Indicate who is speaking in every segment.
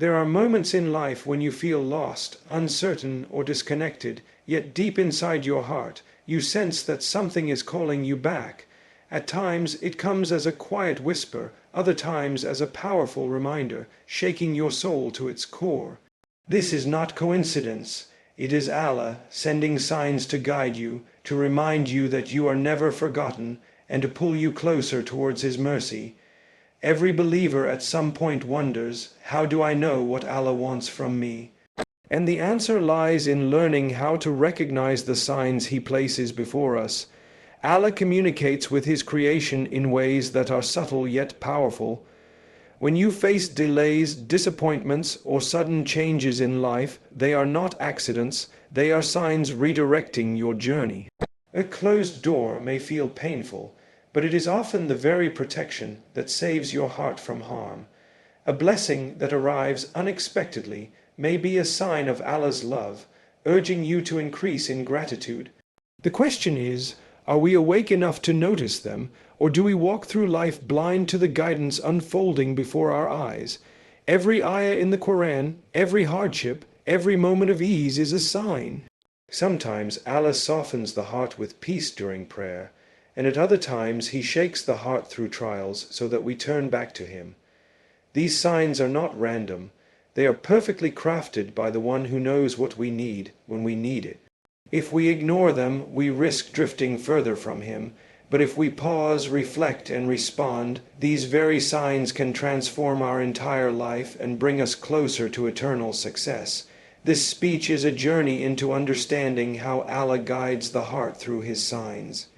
Speaker 1: There are moments in life when you feel lost, uncertain, or disconnected, yet deep inside your heart, you sense that something is calling you back. At times it comes as a quiet whisper, other times as a powerful reminder, shaking your soul to its core. This is not coincidence. It is Allah sending signs to guide you, to remind you that you are never forgotten, and to pull you closer towards His mercy. Every believer at some point wonders, how do I know what Allah wants from me? And the answer lies in learning how to recognize the signs He places before us. Allah communicates with His creation in ways that are subtle yet powerful. When you face delays, disappointments, or sudden changes in life, they are not accidents, they are signs redirecting your journey. A closed door may feel painful, but it is often the very protection that saves your heart from harm. A blessing that arrives unexpectedly may be a sign of Allah's love, urging you to increase in gratitude. The question is, are we awake enough to notice them, or do we walk through life blind to the guidance unfolding before our eyes? Every ayah in the Qur'an, every hardship, every moment of ease is a sign. Sometimes Allah softens the heart with peace during prayer, and at other times He shakes the heart through trials so that we turn back to Him. These signs are not random. They are perfectly crafted by the one who knows what we need when we need it. If we ignore them, we risk drifting further from Him, but if we pause, reflect, and respond, these very signs can transform our entire life and bring us closer to eternal success. This speech is a journey into understanding how Allah guides the heart through His signs.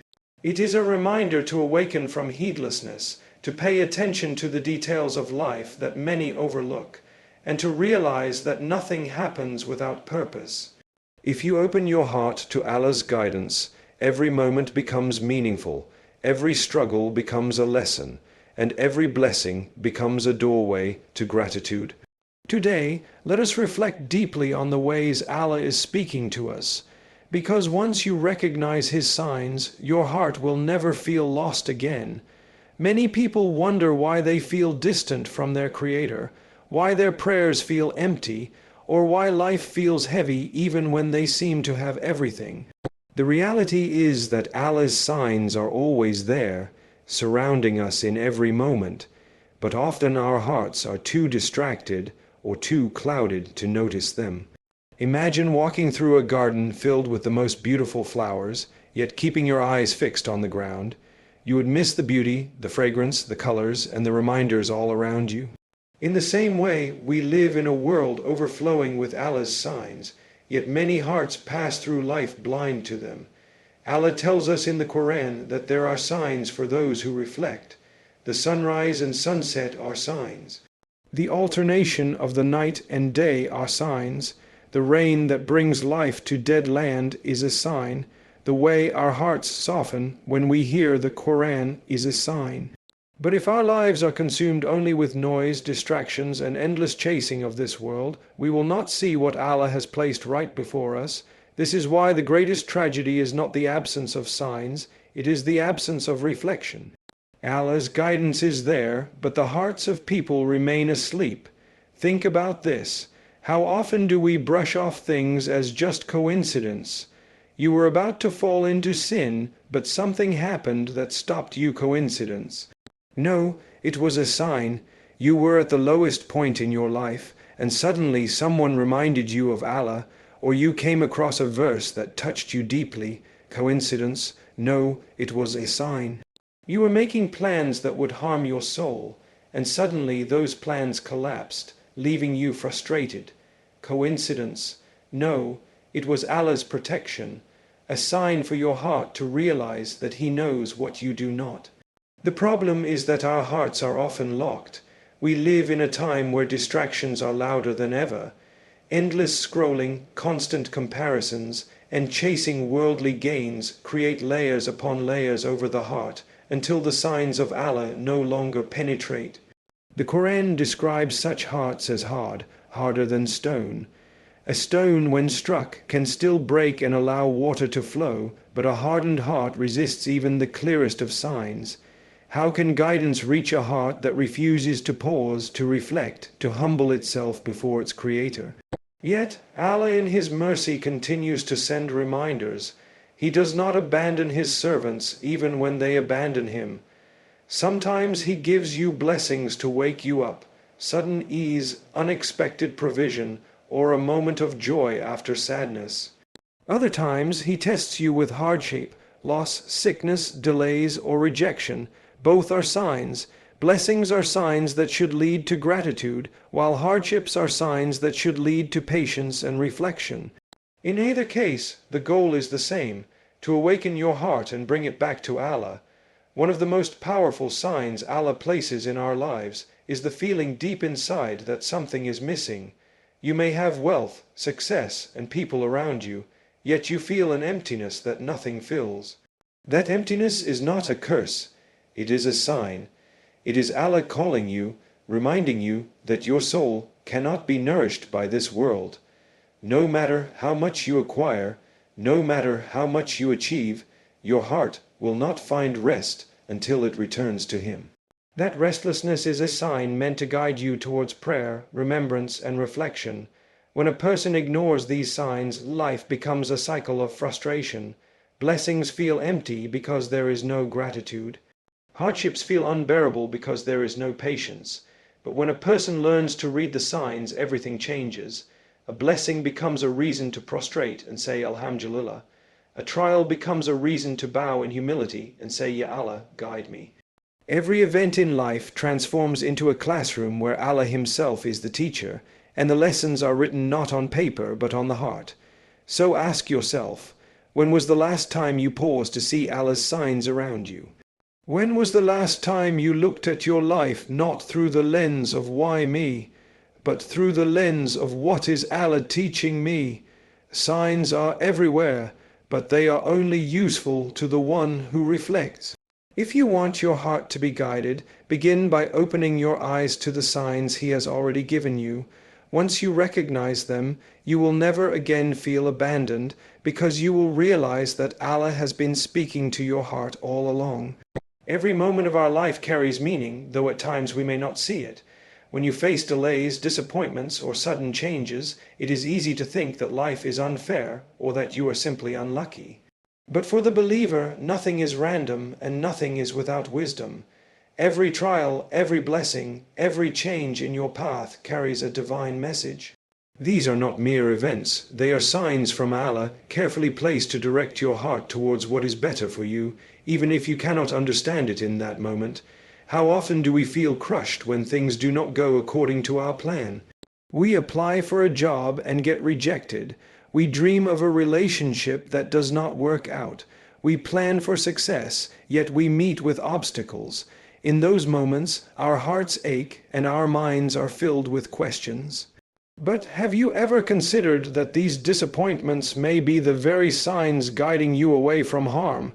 Speaker 1: It is a reminder to awaken from heedlessness, to pay attention to the details of life that many overlook, and to realize that nothing happens without purpose. If you open your heart to Allah's guidance, every moment becomes meaningful, every struggle becomes a lesson, and every blessing becomes a doorway to gratitude. Today, let us reflect deeply on the ways Allah is speaking to us, because once you recognize His signs, your heart will never feel lost again. Many people wonder why they feel distant from their Creator, why their prayers feel empty, or why life feels heavy even when they seem to have everything. The reality is that Allah's signs are always there, surrounding us in every moment, but often our hearts are too distracted or too clouded to notice them. Imagine walking through a garden filled with the most beautiful flowers, yet keeping your eyes fixed on the ground. You would miss the beauty, the fragrance, the colors, and the reminders all around you. In the same way, we live in a world overflowing with Allah's signs, yet many hearts pass through life blind to them. Allah tells us in the Qur'an that there are signs for those who reflect. The sunrise and sunset are signs. The alternation of the night and day are signs. The rain that brings life to dead land is a sign. The way our hearts soften when we hear the Qur'an is a sign. But if our lives are consumed only with noise, distractions, and endless chasing of this world, we will not see what Allah has placed right before us. This is why the greatest tragedy is not the absence of signs, it is the absence of reflection. Allah's guidance is there, but the hearts of people remain asleep. Think about this. How often do we brush off things as just coincidence? You were about to fall into sin, but something happened that stopped you coincidence. No, it was a sign. You were at the lowest point in your life, and suddenly someone reminded you of Allah, or you came across a verse that touched you deeply. Coincidence? No, it was a sign. You were making plans that would harm your soul, and suddenly those plans collapsed, leaving you frustrated. Coincidence? No, it was Allah's protection, a sign for your heart to realize that He knows what you do not. The problem is that our hearts are often locked. We live in a time where distractions are louder than ever. Endless scrolling, constant comparisons, and chasing worldly gains create layers upon layers over the heart until the signs of Allah no longer penetrate. The Qur'an describes such hearts as hard, harder than stone. A stone, when struck, can still break and allow water to flow, but a hardened heart resists even the clearest of signs. How can guidance reach a heart that refuses to pause, to reflect, to humble itself before its Creator? Yet Allah in His mercy continues to send reminders. He does not abandon His servants even when they abandon Him. Sometimes He gives you blessings to wake you up, sudden ease, unexpected provision, or a moment of joy after sadness. Other times He tests you with hardship, loss, sickness, delays, or rejection. Both are signs. Blessings are signs that should lead to gratitude, while hardships are signs that should lead to patience and reflection. In either case, the goal is the same: to awaken your heart and bring it back to Allah. One of the most powerful signs Allah places in our lives is the feeling deep inside that something is missing. You may have wealth, success, and people around you, yet you feel an emptiness that nothing fills. That emptiness is not a curse. It is a sign. It is Allah calling you, reminding you that your soul cannot be nourished by this world. No matter how much you acquire, no matter how much you achieve, your heart will not find rest until it returns to Him. That restlessness is a sign meant to guide you towards prayer, remembrance, and reflection. When a person ignores these signs, life becomes a cycle of frustration. Blessings feel empty because there is no gratitude. Hardships feel unbearable because there is no patience. But when a person learns to read the signs, everything changes. A blessing becomes a reason to prostrate and say Alhamdulillah. A trial becomes a reason to bow in humility and say, Ya Allah, guide me. Every event in life transforms into a classroom where Allah Himself is the teacher, and the lessons are written not on paper but on the heart. So ask yourself, when was the last time you paused to see Allah's signs around you? When was the last time you looked at your life not through the lens of why me, but through the lens of what is Allah teaching me? Signs are everywhere, but they are only useful to the one who reflects. If you want your heart to be guided, begin by opening your eyes to the signs He has already given you. Once you recognize them, you will never again feel abandoned, because you will realize that Allah has been speaking to your heart all along. Every moment of our life carries meaning, though at times we may not see it. When you face delays, disappointments, or sudden changes, it is easy to think that life is unfair or that you are simply unlucky. But for the believer, nothing is random and nothing is without wisdom. Every trial, every blessing, every change in your path carries a divine message. These are not mere events. They are signs from Allah, carefully placed to direct your heart towards what is better for you, even if you cannot understand it in that moment. How often do we feel crushed when things do not go according to our plan? We apply for a job and get rejected. We dream of a relationship that does not work out. We plan for success, yet we meet with obstacles. In those moments, our hearts ache and our minds are filled with questions. But have you ever considered that these disappointments may be the very signs guiding you away from harm?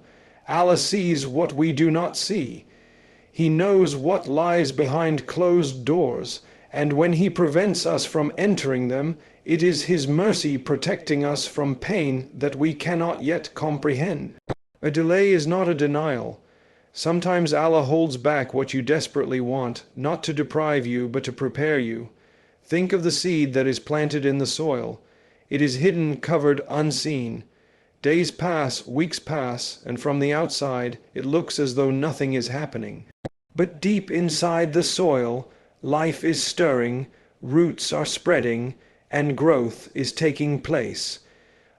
Speaker 1: Allah sees what we do not see. He knows what lies behind closed doors, and when He prevents us from entering them, it is His mercy protecting us from pain that we cannot yet comprehend. A delay is not a denial. Sometimes Allah holds back what you desperately want, not to deprive you, but to prepare you. Think of the seed that is planted in the soil. It is hidden, covered, unseen. Days pass, weeks pass, and from the outside it looks as though nothing is happening. But deep inside the soil, life is stirring, roots are spreading, and growth is taking place.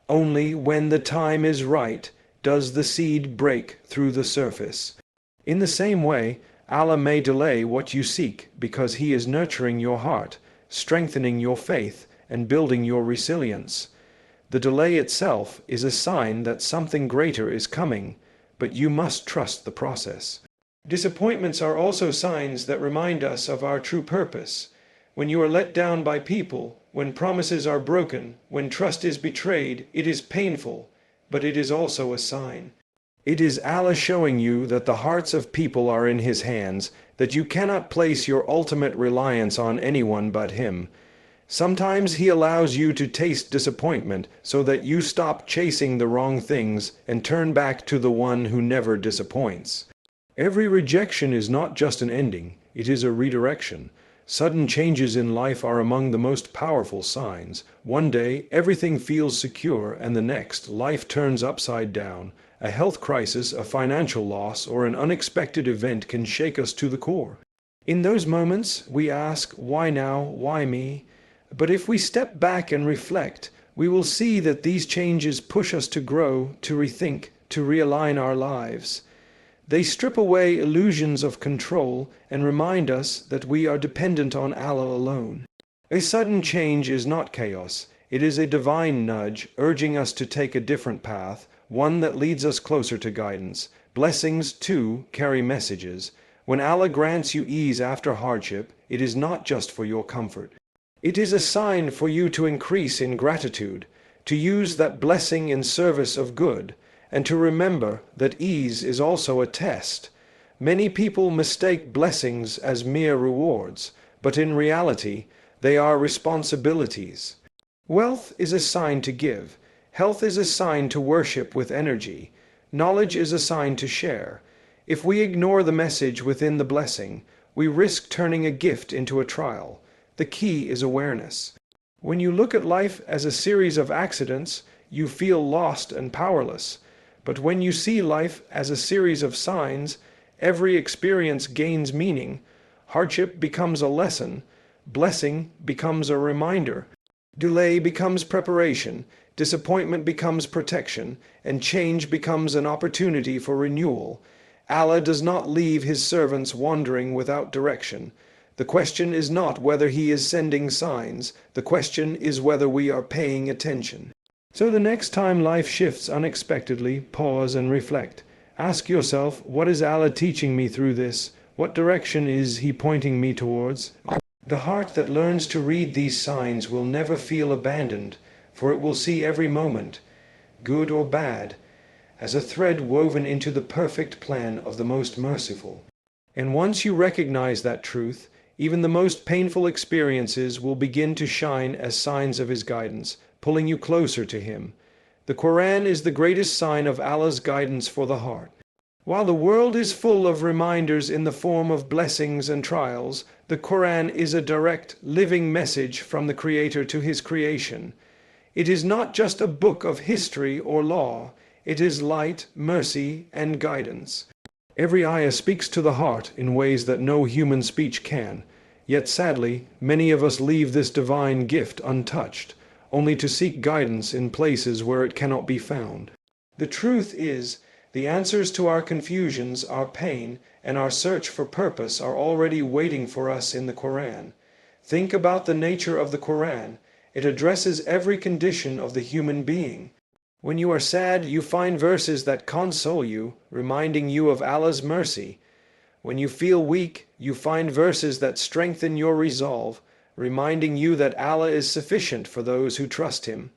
Speaker 1: Only when the time is right does the seed break through the surface. In the same way, Allah may delay what you seek because He is nurturing your heart, strengthening your faith, and building your resilience. The delay itself is a sign that something greater is coming, but you must trust the process. Disappointments are also signs that remind us of our true purpose. When you are let down by people, when promises are broken, when trust is betrayed, it is painful, but it is also a sign. It is Allah showing you that the hearts of people are in His hands, that you cannot place your ultimate reliance on anyone but Him. Sometimes He allows you to taste disappointment so that you stop chasing the wrong things and turn back to the one who never disappoints. Every rejection is not just an ending, it is a redirection. Sudden changes in life are among the most powerful signs. One day, everything feels secure, and the next, life turns upside down. A health crisis, a financial loss, or an unexpected event can shake us to the core. In those moments, we ask, why now, why me? But if we step back and reflect, we will see that these changes push us to grow, to rethink, to realign our lives. They strip away illusions of control and remind us that we are dependent on Allah alone. A sudden change is not chaos. It is a divine nudge urging us to take a different path, one that leads us closer to guidance. Blessings, too, carry messages. When Allah grants you ease after hardship, it is not just for your comfort. It is a sign for you to increase in gratitude, to use that blessing in service of good, and to remember that ease is also a test. Many people mistake blessings as mere rewards, but in reality, they are responsibilities. Wealth is a sign to give. Health is a sign to worship with energy. Knowledge is a sign to share. If we ignore the message within the blessing, we risk turning a gift into a trial. The key is awareness. When you look at life as a series of accidents, you feel lost and powerless. But when you see life as a series of signs, every experience gains meaning. Hardship becomes a lesson. Blessing becomes a reminder. Delay becomes preparation. Disappointment becomes protection. And change becomes an opportunity for renewal. Allah does not leave His servants wandering without direction. The question is not whether He is sending signs. The question is whether we are paying attention. So the next time life shifts unexpectedly, pause and reflect. Ask yourself, what is Allah teaching me through this? What direction is He pointing me towards? The heart that learns to read these signs will never feel abandoned, for it will see every moment, good or bad, as a thread woven into the perfect plan of the most merciful. And once you recognize that truth, even the most painful experiences will begin to shine as signs of His guidance, pulling you closer to Him. The Qur'an is the greatest sign of Allah's guidance for the heart. While the world is full of reminders in the form of blessings and trials, the Qur'an is a direct, living message from the Creator to His creation. It is not just a book of history or law, it is light, mercy, and guidance. Every ayah speaks to the heart in ways that no human speech can, yet sadly, many of us leave this divine gift untouched, only to seek guidance in places where it cannot be found. The truth is, the answers to our confusions, our pain, and our search for purpose are already waiting for us in the Qur'an. Think about the nature of the Qur'an. It addresses every condition of the human being. When you are sad, you find verses that console you, reminding you of Allah's mercy. When you feel weak, you find verses that strengthen your resolve, reminding you that Allah is sufficient for those who trust Him.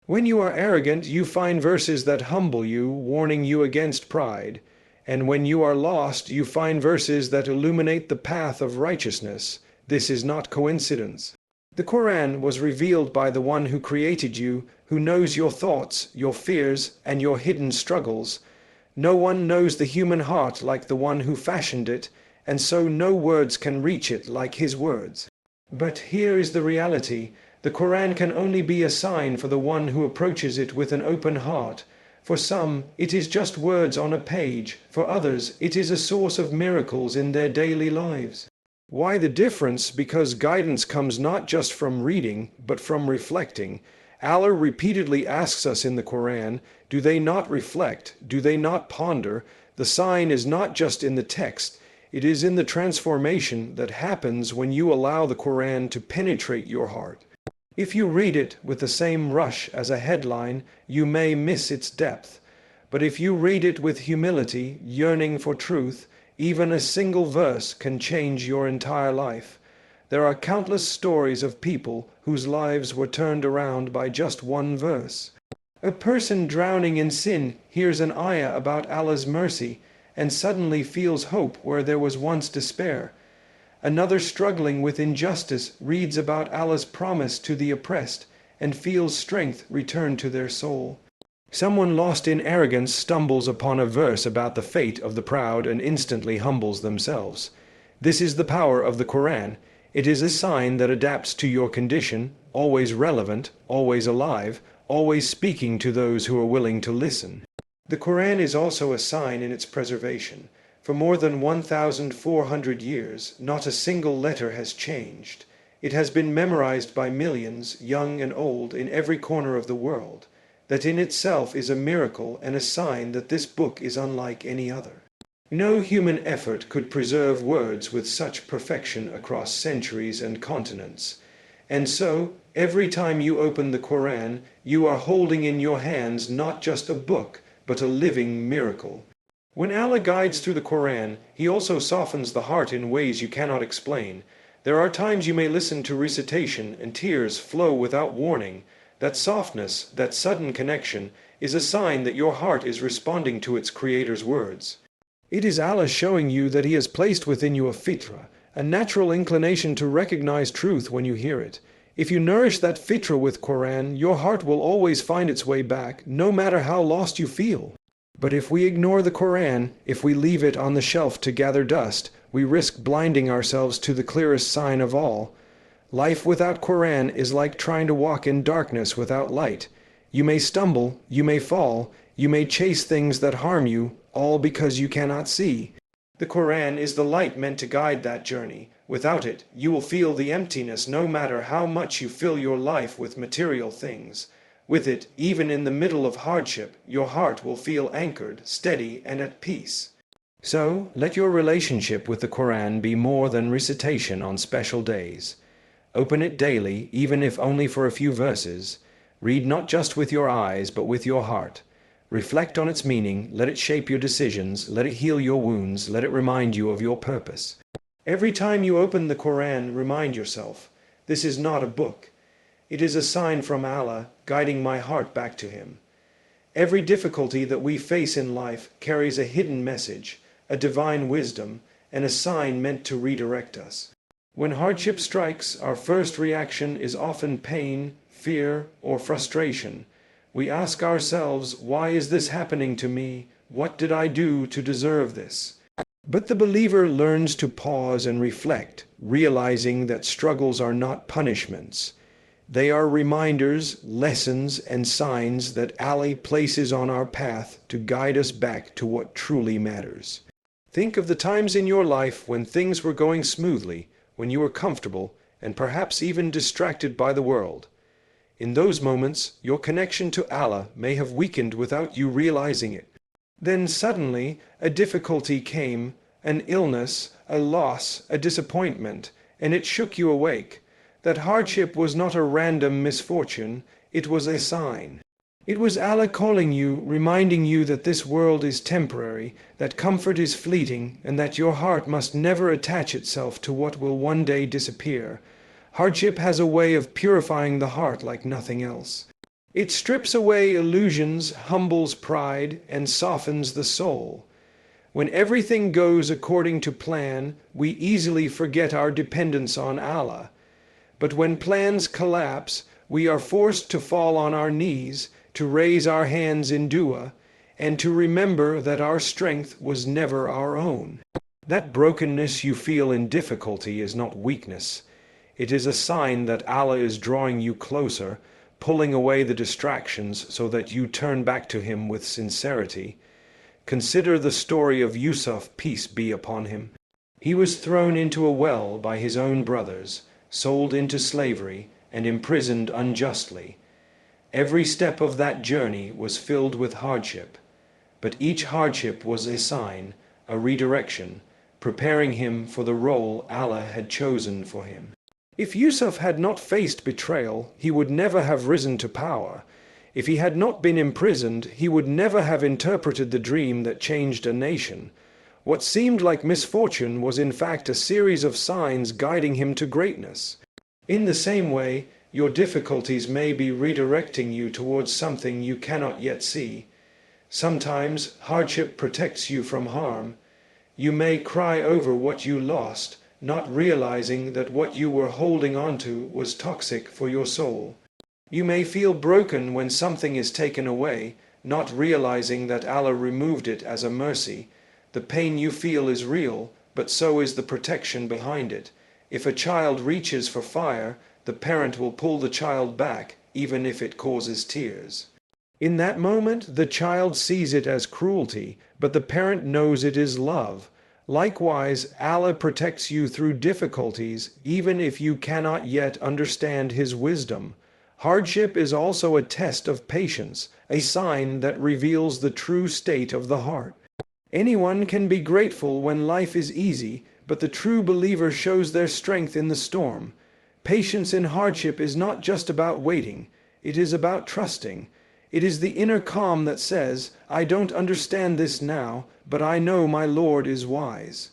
Speaker 1: When you are arrogant, you find verses that humble you, warning you against pride. And when you are lost, you find verses that illuminate the path of righteousness. This is not coincidence. The Qur'an was revealed by the one who created you, who knows your thoughts, your fears, and your hidden struggles. No one knows the human heart like the one who fashioned it, and so no words can reach it like His words. But here is the reality. The Qur'an can only be a sign for the one who approaches it with an open heart. For some, it is just words on a page. For others, it is a source of miracles in their daily lives. Why the difference? Because guidance comes not just from reading, but from reflecting. Allah repeatedly asks us in the Qur'an, do they not reflect? Do they not ponder? The sign is not just in the text. It is in the transformation that happens when you allow the Qur'an to penetrate your heart. If you read it with the same rush as a headline, you may miss its depth. But if you read it with humility, yearning for truth, even a single verse can change your entire life. There are countless stories of people whose lives were turned around by just one verse. A person drowning in sin hears an ayah about Allah's mercy and suddenly feels hope where there was once despair. Another struggling with injustice reads about Allah's promise to the oppressed and feels strength return to their soul. Someone lost in arrogance stumbles upon a verse about the fate of the proud and instantly humbles themselves. This is the power of the Qur'an. It is a sign that adapts to your condition, always relevant, always alive, always speaking to those who are willing to listen. The Qur'an is also a sign in its preservation. For more than 1,400 years, not a single letter has changed. It has been memorized by millions, young and old, in every corner of the world. That in itself is a miracle and a sign that this book is unlike any other. No human effort could preserve words with such perfection across centuries and continents. And so, every time you open the Qur'an, you are holding in your hands not just a book, but a living miracle. When Allah guides through the Qur'an, He also softens the heart in ways you cannot explain. There are times you may listen to recitation and tears flow without warning. That softness, that sudden connection, is a sign that your heart is responding to its Creator's words. It is Allah showing you that He has placed within you a fitra, a natural inclination to recognize truth when you hear it. If you nourish that fitra with Qur'an, your heart will always find its way back, no matter how lost you feel. But if we ignore the Qur'an, if we leave it on the shelf to gather dust, we risk blinding ourselves to the clearest sign of all. Life without Qur'an is like trying to walk in darkness without light. You may stumble, you may fall, you may chase things that harm you, all because you cannot see. The Qur'an is the light meant to guide that journey. Without it, you will feel the emptiness no matter how much you fill your life with material things. With it, even in the middle of hardship, your heart will feel anchored, steady, and at peace. So, let your relationship with the Qur'an be more than recitation on special days. Open it daily, even if only for a few verses. Read not just with your eyes, but with your heart. Reflect on its meaning, let it shape your decisions, let it heal your wounds, let it remind you of your purpose. Every time you open the Qur'an, remind yourself, this is not a book. It is a sign from Allah, guiding my heart back to Him. Every difficulty that we face in life carries a hidden message, a divine wisdom, and a sign meant to redirect us. When hardship strikes, our first reaction is often pain, fear, or frustration. We ask ourselves, why is this happening to me? What did I do to deserve this? But the believer learns to pause and reflect, realizing that struggles are not punishments. They are reminders, lessons, and signs that Allah places on our path to guide us back to what truly matters. Think of the times in your life when things were going smoothly, when you were comfortable, and perhaps even distracted by the world. In those moments, your connection to Allah may have weakened without you realizing it. Then suddenly, a difficulty came, an illness, a loss, a disappointment, and it shook you awake. That hardship was not a random misfortune, it was a sign. It was Allah calling you, reminding you that this world is temporary, that comfort is fleeting, and that your heart must never attach itself to what will one day disappear. Hardship has a way of purifying the heart like nothing else. It strips away illusions, humbles pride, and softens the soul. When everything goes according to plan, we easily forget our dependence on Allah. But when plans collapse, we are forced to fall on our knees, to raise our hands in dua, and to remember that our strength was never our own. That brokenness you feel in difficulty is not weakness. It is a sign that Allah is drawing you closer, pulling away the distractions so that you turn back to Him with sincerity. Consider the story of Yusuf, peace be upon him. He was thrown into a well by his own brothers, sold into slavery, and imprisoned unjustly. Every step of that journey was filled with hardship, but each hardship was a sign, a redirection, preparing him for the role Allah had chosen for him. If Yusuf had not faced betrayal, he would never have risen to power. If he had not been imprisoned, he would never have interpreted the dream that changed a nation. What seemed like misfortune was in fact a series of signs guiding him to greatness. In the same way, your difficulties may be redirecting you towards something you cannot yet see. Sometimes hardship protects you from harm. You may cry over what you lost, not realizing that what you were holding on to was toxic for your soul. You may feel broken when something is taken away, not realizing that Allah removed it as a mercy. The pain you feel is real, but so is the protection behind it. If a child reaches for fire, the parent will pull the child back, even if it causes tears. In that moment, the child sees it as cruelty, but the parent knows it is love. Likewise, Allah protects you through difficulties, even if you cannot yet understand His wisdom. Hardship is also a test of patience, a sign that reveals the true state of the heart. Anyone can be grateful when life is easy, but the true believer shows their strength in the storm. Patience in hardship is not just about waiting, it is about trusting. It is the inner calm that says, I don't understand this now, but I know my Lord is wise.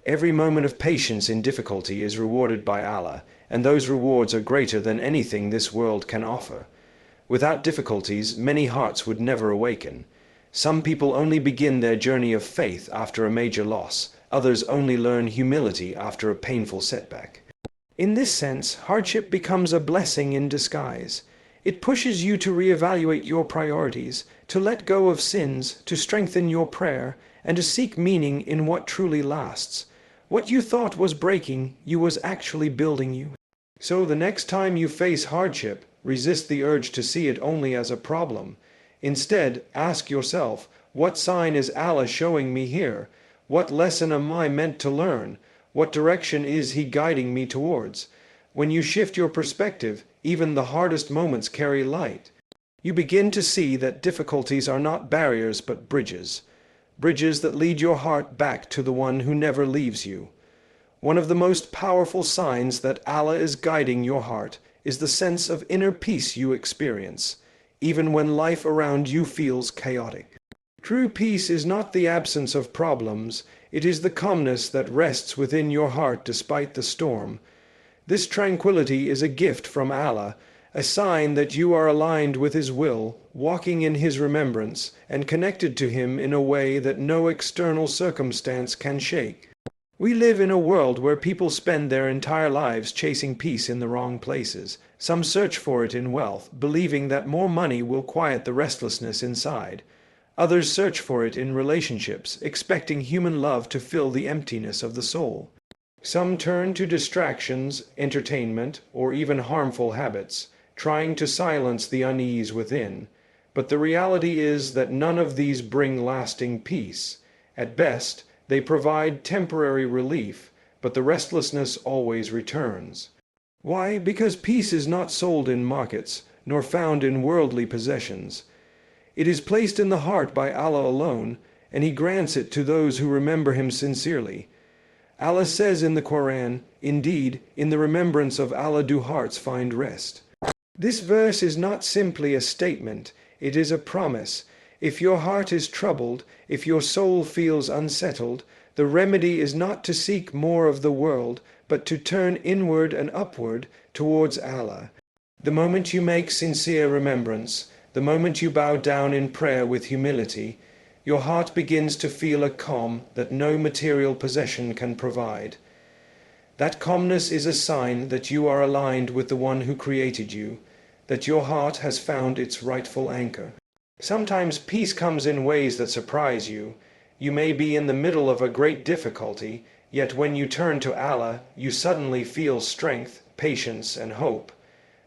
Speaker 1: Every moment of patience in difficulty is rewarded by Allah, and those rewards are greater than anything this world can offer. Without difficulties, many hearts would never awaken. Some people only begin their journey of faith after a major loss, others only learn humility after a painful setback. In this sense, hardship becomes a blessing in disguise. It pushes you to reevaluate your priorities, to let go of sins, to strengthen your prayer, and to seek meaning in what truly lasts. What you thought was breaking you was actually building you. So the next time you face hardship, resist the urge to see it only as a problem. Instead, ask yourself, what sign is Allah showing me here? What lesson am I meant to learn? What direction is He guiding me towards? When you shift your perspective, even the hardest moments carry light. You begin to see that difficulties are not barriers but bridges. Bridges that lead your heart back to the one who never leaves you. One of the most powerful signs that Allah is guiding your heart is the sense of inner peace you experience, even when life around you feels chaotic. True peace is not the absence of problems, it is the calmness that rests within your heart despite the storm. This tranquility is a gift from Allah, a sign that you are aligned with His will, walking in His remembrance, and connected to Him in a way that no external circumstance can shake. We live in a world where people spend their entire lives chasing peace in the wrong places. Some search for it in wealth, believing that more money will quiet the restlessness inside. Others search for it in relationships, expecting human love to fill the emptiness of the soul. Some turn to distractions, entertainment, or even harmful habits, trying to silence the unease within. But the reality is that none of these bring lasting peace. At best, they provide temporary relief, but the restlessness always returns. Why? Because peace is not sold in markets, nor found in worldly possessions. It is placed in the heart by Allah alone, and He grants it to those who remember Him sincerely. Allah says in the Qur'an, indeed, in the remembrance of Allah do hearts find rest. This verse is not simply a statement, it is a promise. If your heart is troubled, if your soul feels unsettled, the remedy is not to seek more of the world, but to turn inward and upward towards Allah. The moment you make sincere remembrance, the moment you bow down in prayer with humility, your heart begins to feel a calm that no material possession can provide. That calmness is a sign that you are aligned with the one who created you, that your heart has found its rightful anchor. Sometimes peace comes in ways that surprise you. You may be in the middle of a great difficulty, yet when you turn to Allah, you suddenly feel strength, patience, and hope.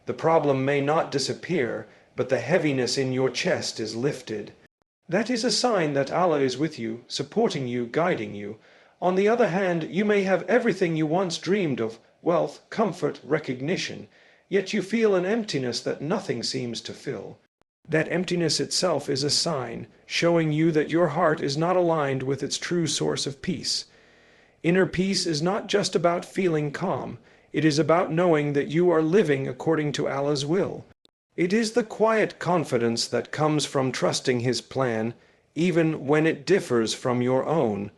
Speaker 1: The problem may not disappear, but the heaviness in your chest is lifted. That is a sign that Allah is with you, supporting you, guiding you. On the other hand, you may have everything you once dreamed of, wealth, comfort, recognition, yet you feel an emptiness that nothing seems to fill. That emptiness itself is a sign, showing you that your heart is not aligned with its true source of peace. Inner peace is not just about feeling calm, it is about knowing that you are living according to Allah's will. It is the quiet confidence that comes from trusting His plan, even when it differs from your own.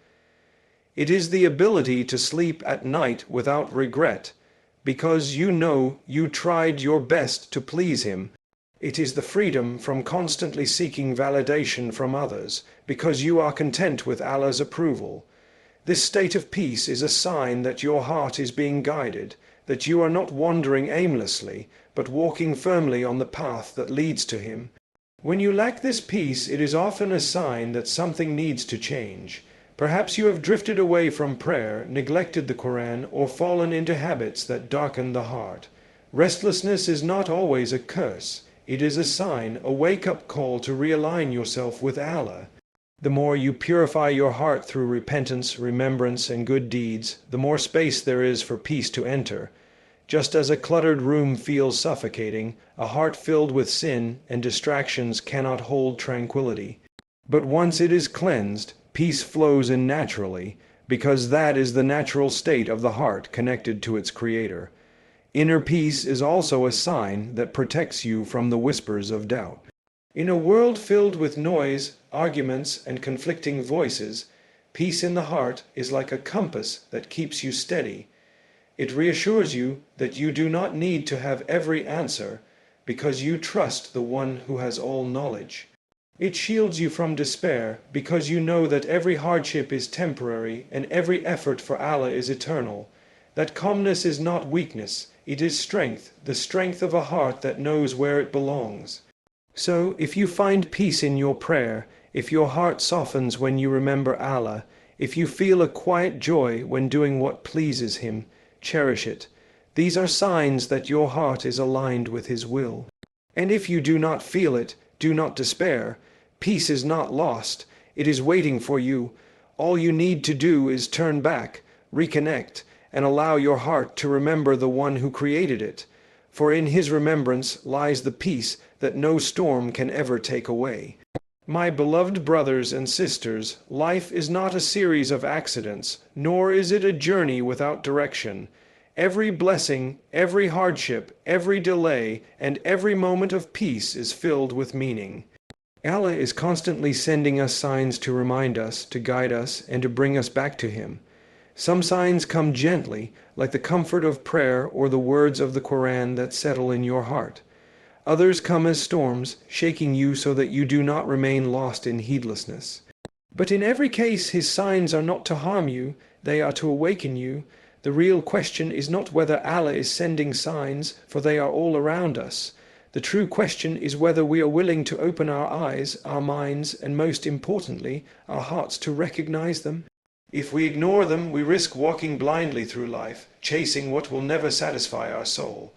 Speaker 1: It is the ability to sleep at night without regret, because you know you tried your best to please Him. It is the freedom from constantly seeking validation from others, because you are content with Allah's approval. This state of peace is a sign that your heart is being guided, that you are not wandering aimlessly, but walking firmly on the path that leads to Him. When you lack this peace, it is often a sign that something needs to change. Perhaps you have drifted away from prayer, neglected the Qur'an, or fallen into habits that darken the heart. Restlessness is not always a curse. It is a sign, a wake-up call to realign yourself with Allah. The more you purify your heart through repentance, remembrance, and good deeds, the more space there is for peace to enter. Just as a cluttered room feels suffocating, a heart filled with sin and distractions cannot hold tranquility. But once it is cleansed, peace flows in naturally, because that is the natural state of the heart connected to its Creator. Inner peace is also a sign that protects you from the whispers of doubt. In a world filled with noise, arguments, and conflicting voices, peace in the heart is like a compass that keeps you steady. It reassures you that you do not need to have every answer, because you trust the one who has all knowledge. It shields you from despair, because you know that every hardship is temporary and every effort for Allah is eternal. That calmness is not weakness, it is strength, the strength of a heart that knows where it belongs. So, if you find peace in your prayer, if your heart softens when you remember Allah, if you feel a quiet joy when doing what pleases Him, cherish it. These are signs that your heart is aligned with His will. And if you do not feel it, do not despair. Peace is not lost. It is waiting for you. All you need to do is turn back, reconnect, and allow your heart to remember the one who created it. For in His remembrance lies the peace that no storm can ever take away. My beloved brothers and sisters, life is not a series of accidents, nor is it a journey without direction. Every blessing, every hardship, every delay, and every moment of peace is filled with meaning. Allah is constantly sending us signs to remind us, to guide us, and to bring us back to Him. Some signs come gently, like the comfort of prayer or the words of the Qur'an that settle in your heart. Others come as storms, shaking you so that you do not remain lost in heedlessness. But in every case, His signs are not to harm you, they are to awaken you. The real question is not whether Allah is sending signs, for they are all around us. The true question is whether we are willing to open our eyes, our minds, and most importantly, our hearts to recognize them. If we ignore them, we risk walking blindly through life, chasing what will never satisfy our soul.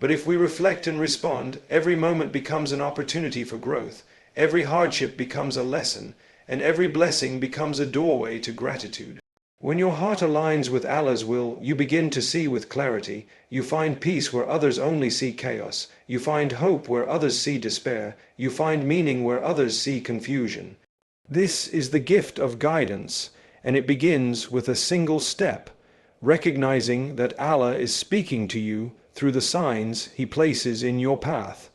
Speaker 1: But if we reflect and respond, every moment becomes an opportunity for growth, every hardship becomes a lesson, and every blessing becomes a doorway to gratitude. When your heart aligns with Allah's will, you begin to see with clarity. You find peace where others only see chaos. You find hope where others see despair. You find meaning where others see confusion. This is the gift of guidance, and it begins with a single step, recognizing that Allah is speaking to you through the signs He places in your path.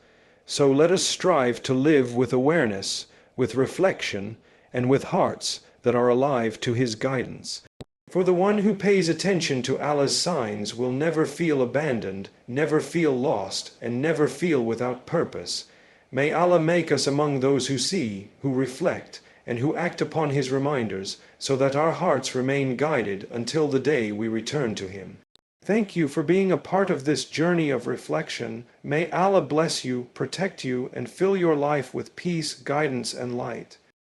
Speaker 1: So let us strive to live with awareness, with reflection, and with hearts that are alive to His guidance. For the one who pays attention to Allah's signs will never feel abandoned, never feel lost, and never feel without purpose. May Allah make us among those who see, who reflect, and who act upon His reminders, so that our hearts remain guided until the day we return to Him. Thank you for being a part of this journey of reflection. May Allah bless you, protect you, and fill your life with peace, guidance, and light.